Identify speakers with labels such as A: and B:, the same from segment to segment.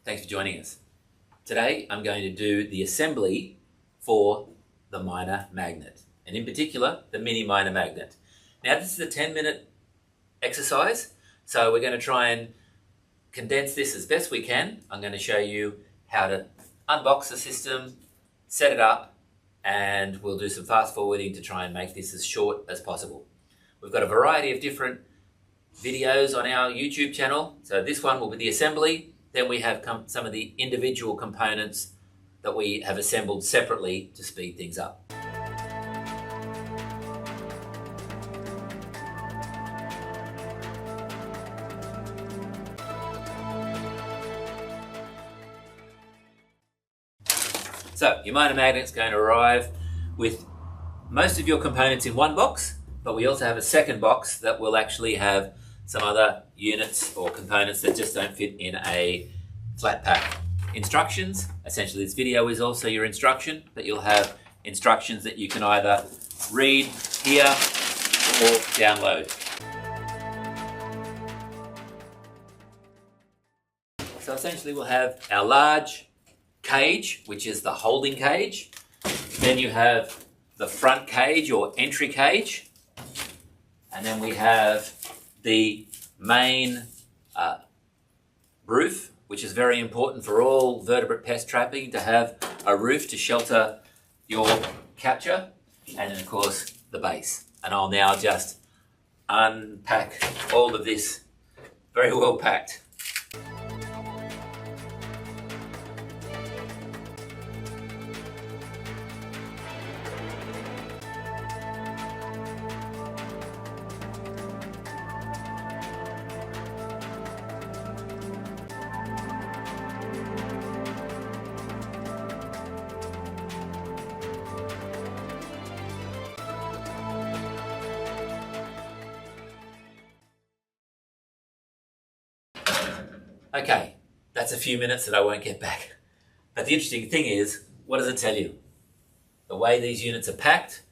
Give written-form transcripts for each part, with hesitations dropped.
A: Thanks for joining us. Today I'm going to do the assembly for the Myna Magnet, and in particular the Mini Myna Magnet. Now this is a 10-minute exercise, so we're going to try and condense this as best we can. I'm going to show you how to unbox the system, set it up, and we'll do some fast forwarding to try and make this as short as possible. We've got a variety of different videos on our YouTube channel. So this one will be the assembly. Then we have some of the individual components that we have assembled separately to speed things up. So your Myna Magnet's going to arrive with most of your components in one box, but we also have a second box that will actually have some other units or components that just don't fit in a flat pack. Instructions, essentially this video is also your instruction, but you'll have instructions that you can either read here or download. So essentially we'll have our large cage, which is the holding cage. Then you have the front cage or entry cage. And then we have the main roof, which is very important for all vertebrate pest trapping, to have a roof to shelter your capture, and then of course the base. And I'll now just unpack all of this very well packed. Okay, that's a few minutes that I won't get back. But the interesting thing is, what does it tell you? The way these units are packed,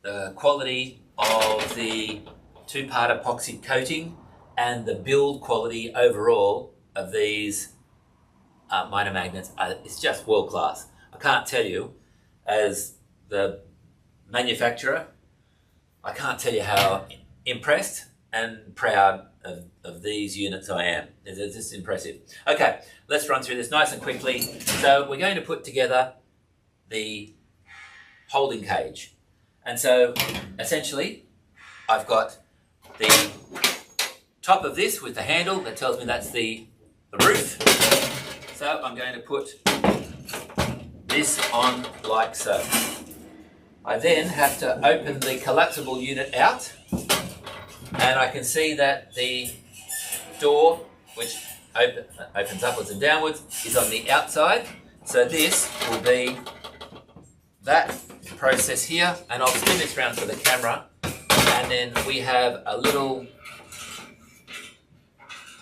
A: the quality of the two-part epoxy coating, and the build quality overall of these Myna Magnets is just world class. I can't tell you, as the manufacturer, I can't tell you how impressed and proud of these units I am. It's just impressive. Okay, let's run through this nice and quickly. So we're going to put together the holding cage. And so essentially I've got the top of this with the handle that tells me that's the roof. So I'm going to put this on like so. I then have to open the collapsible unit out, and I can see that the door, which opens upwards and downwards, is on the outside. So this will be that process here, and I'll spin this around for the camera, and then we have a little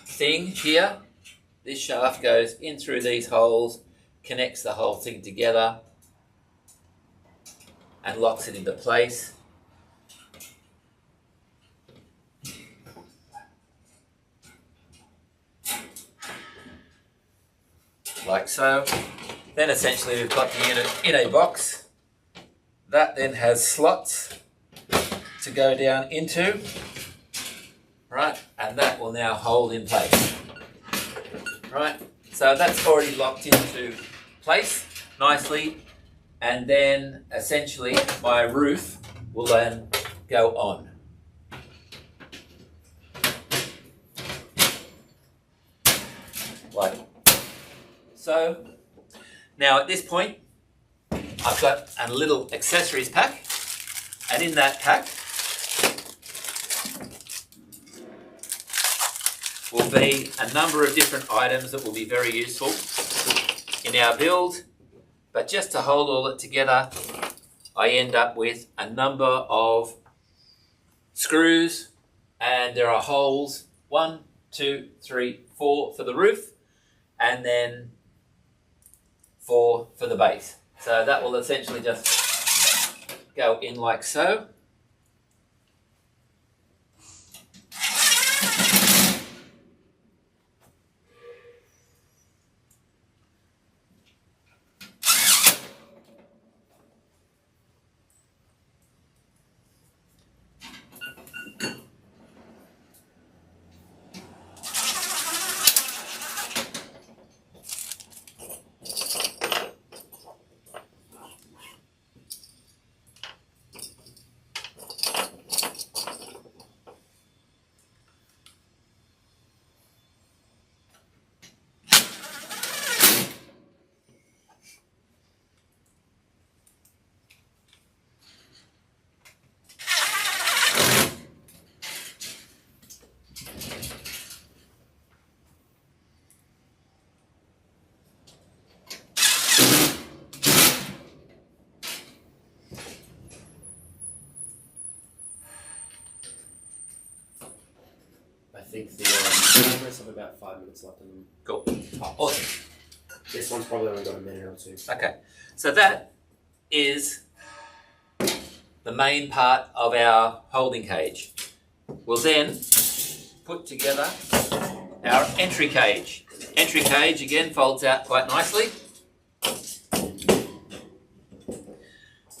A: thing here. This shaft goes in through these holes, connects the whole thing together, and locks it into place. Like so. Then essentially we've got the unit in a box. That then has slots to go down into, right, and that will now hold in place. Right, so that's already locked into place nicely, and then essentially my roof will then go on. Like so. Now at this point I've got a little accessories pack, and in that pack will be a number of different items that will be very useful in our build. But just to hold all it together, I end up with a number of screws, and there are holes, 1, 2, 3, 4 for the roof, and then 4 for the base. So that will essentially just go in like so.
B: think the cameras have about 5 minutes left in them.
A: Cool.
B: Tops.
A: Awesome.
B: This one's probably only got a minute or two.
A: Okay. So that is the main part of our holding cage. We'll then put together our entry cage. Entry cage again folds out quite nicely.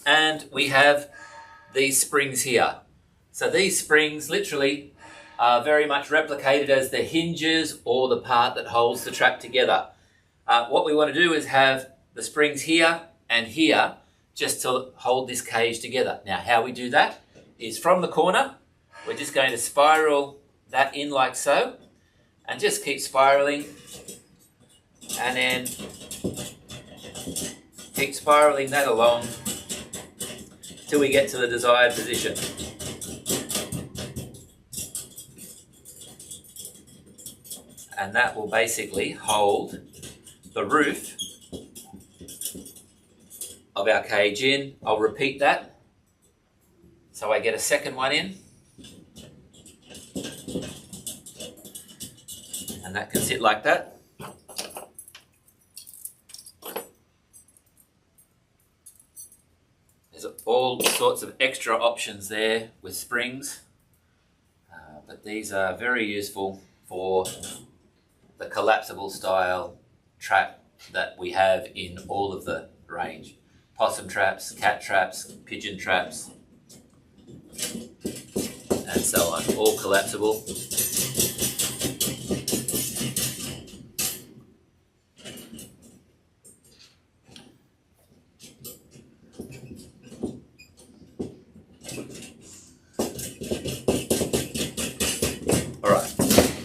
A: And we have these springs here. So these springs literally are very much replicated as the hinges or the part that holds the trap together. What we want to do is have the springs here and here just to hold this cage together. Now how we do that is from the corner, we're just going to spiral that in like so, and just keep spiraling, and then keep spiraling that along till we get to the desired position. And that will basically hold the roof of our cage in. I'll repeat that so I get a second one in. And that can sit like that. There's all sorts of extra options there with springs, but these are very useful for the collapsible style trap that we have in all of the range. Possum traps, cat traps, pigeon traps, and so on, all collapsible.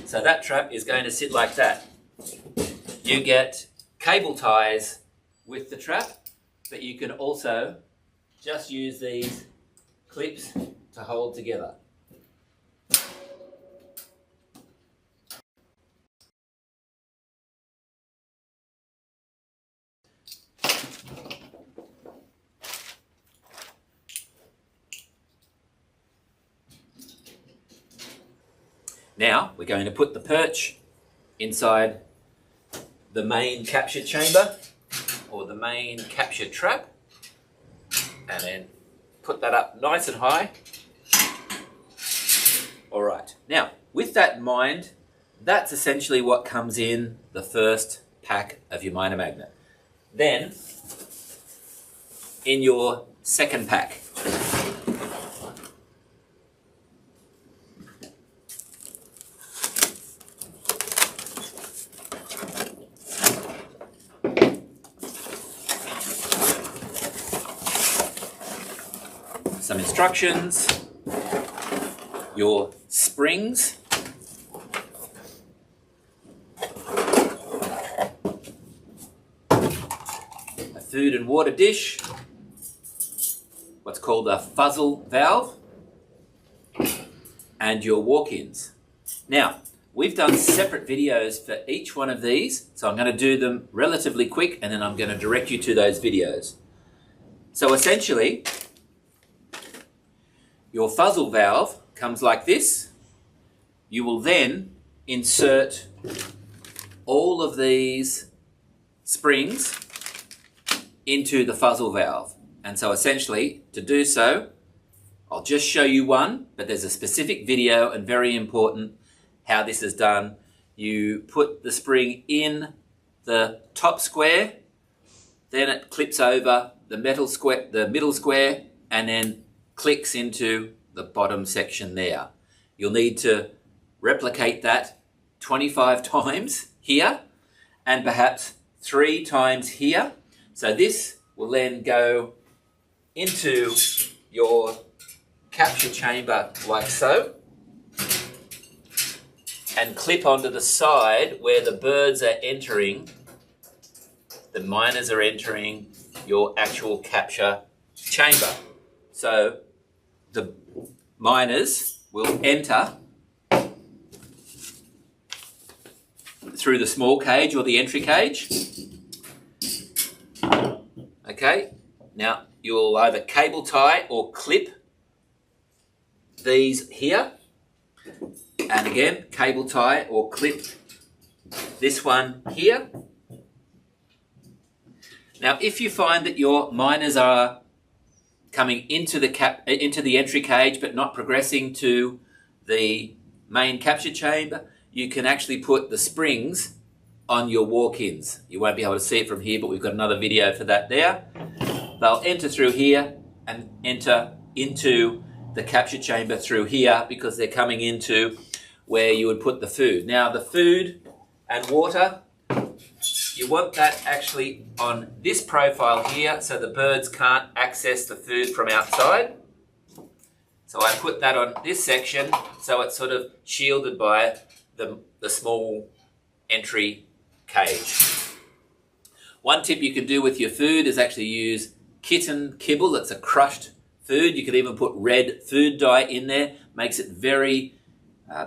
A: So that trap is going to sit like that. You get cable ties with the trap, but you can also just use these clips to hold together. Now we're going to put the perch inside the main capture chamber or the main capture trap, and then put that up nice and high. Alright, now with that in mind, that's essentially what comes in the first pack of your Myna Magnet. Then in your second pack, some instructions, your springs, a food and water dish, what's called a fuzzle valve, and your walk-ins. Now, we've done separate videos for each one of these, so I'm going to do them relatively quick and then I'm going to direct you to those videos. So essentially, your fuzzle valve comes like this. You will then insert all of these springs into the fuzzle valve. And so essentially, to do so, I'll just show you one, but there's a specific video and very important how this is done. You put the spring in the top square, then it clips over the middle square, and then clicks into the bottom section there. You'll need to replicate that 25 times here and perhaps 3 times here. So this will then go into your capture chamber like so and clip onto the side where the birds are entering, the miners are entering your actual capture chamber. So the miners will enter through the small cage or the entry cage. Okay, now you'll either cable tie or clip these here, And again, cable tie or clip this one here. Now, if you find that your miners are coming into the entry cage but not progressing to the main capture chamber, you can actually put the springs on your walk-ins. You won't be able to see it from here, but we've got another video for that there. They'll enter through here and enter into the capture chamber through here because they're coming into where you would put the food. Now, the food and water, you want that actually on this profile here so the birds can't access the food from outside. So I put that on this section so it's sort of shielded by the small entry cage. One tip you can do with your food is actually use kitten kibble. That's a crushed food. You could even put red food dye in there. Makes it very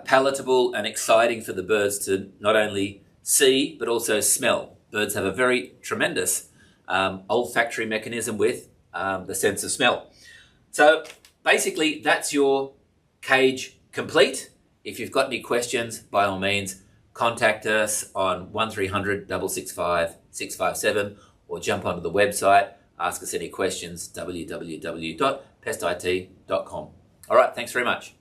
A: palatable and exciting for the birds to not only see but also smell. Birds have a very tremendous olfactory mechanism with the sense of smell. So basically that's your cage complete. If you've got any questions, by all means, contact us on 1300 665 657 or jump onto the website, ask us any questions, www.pestit.com. All right, thanks very much.